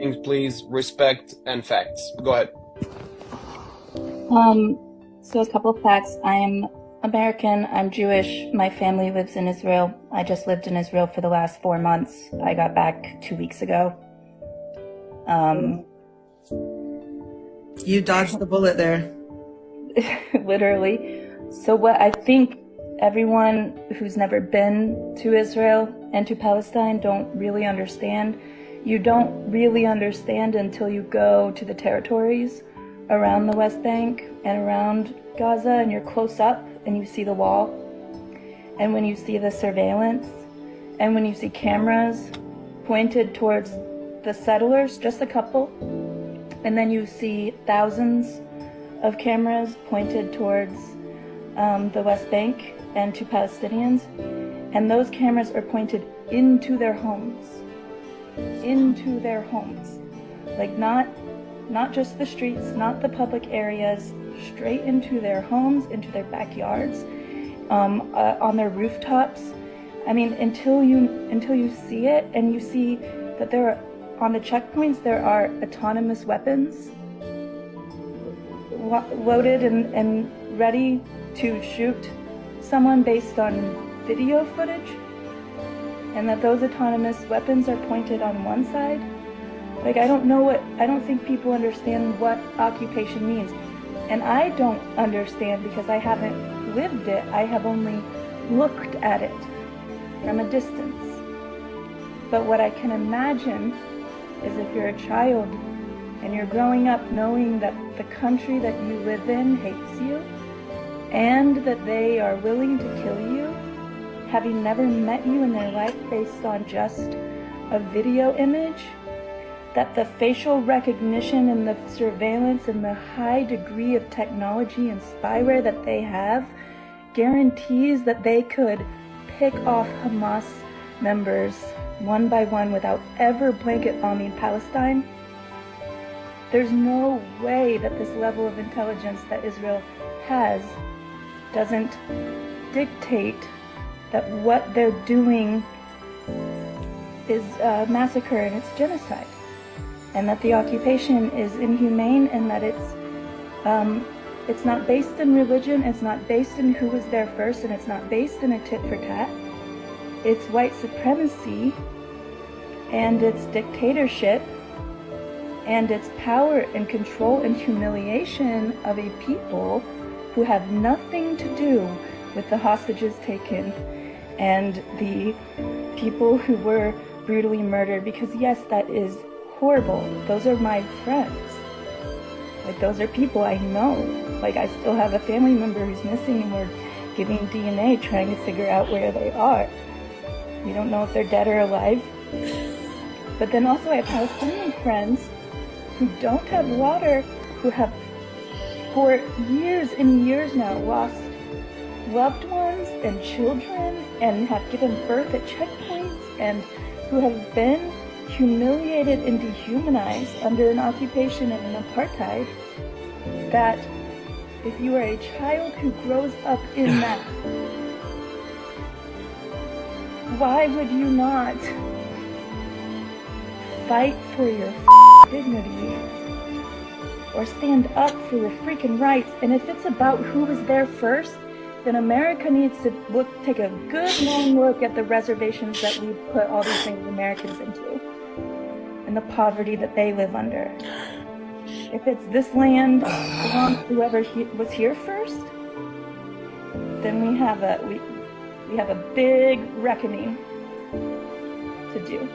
things, please. Respect and facts. Go ahead. So a couple of facts. I'm American, I'm Jewish, my family lives in Israel. I just lived in Israel for the last 4 months. I got back 2 weeks ago. You dodged the bullet there. Literally. So what I think everyone who's never been to Israel and to Palestine don't really understand. You don't really understand until you go to the territories around the West Bank and around Gaza, and you're close up and you see the wall, and when you see the surveillance, and when you see cameras pointed towards the settlers, just a couple, and then you see thousands of cameras pointed towards the West Bank and to Palestinians, and those cameras are pointed into their homes, like not just the streets, not the public areas, straight into their homes, into their backyards, on their rooftops. I mean, until you see it, and you see that there are, on the checkpoints, there are autonomous weapons loaded and ready to shoot someone based on video footage, and that those autonomous weapons are pointed on one side. Like, I don't think people understand what occupation means. And I don't understand because I haven't lived it. I have only looked at it from a distance. But what I can imagine is if you're a child and you're growing up knowing that the country that you live in hates you and that they are willing to kill you, having never met you in their life based on just a video image, that the facial recognition and the surveillance and the high degree of technology and spyware that they have guarantees that they could pick off Hamas members one by one without ever blanket bombing Palestine. There's no way that this level of intelligence that Israel has doesn't dictate that what they're doing is massacre and it's genocide, and that the occupation is inhumane, and that it's not based in religion, it's not based in who was there first, and it's not based in a tit for tat. It's white supremacy, and it's dictatorship, and it's power and control and humiliation of a people who have nothing to do with the hostages taken and the people who were brutally murdered. Because yes, that is horrible. Those are my friends. Like, those are people I know. Like, I still have a family member who's missing, and we're giving DNA trying to figure out where they are. We don't know if they're dead or alive. But then also I have Palestinian friends who don't have water, who have for years and years now lost loved ones and children, and have given birth at checkpoints, and who have been humiliated and dehumanized under an occupation and an apartheid, that if you are a child who grows up in that, why would you not fight for your dignity or stand up for your freaking rights? And if it's about who was there first, then America needs to take a good long look at the reservations that we put all these Native Americans into, and the poverty that they live under. If it's this land belongs to whoever was here first, then we have a big reckoning to do.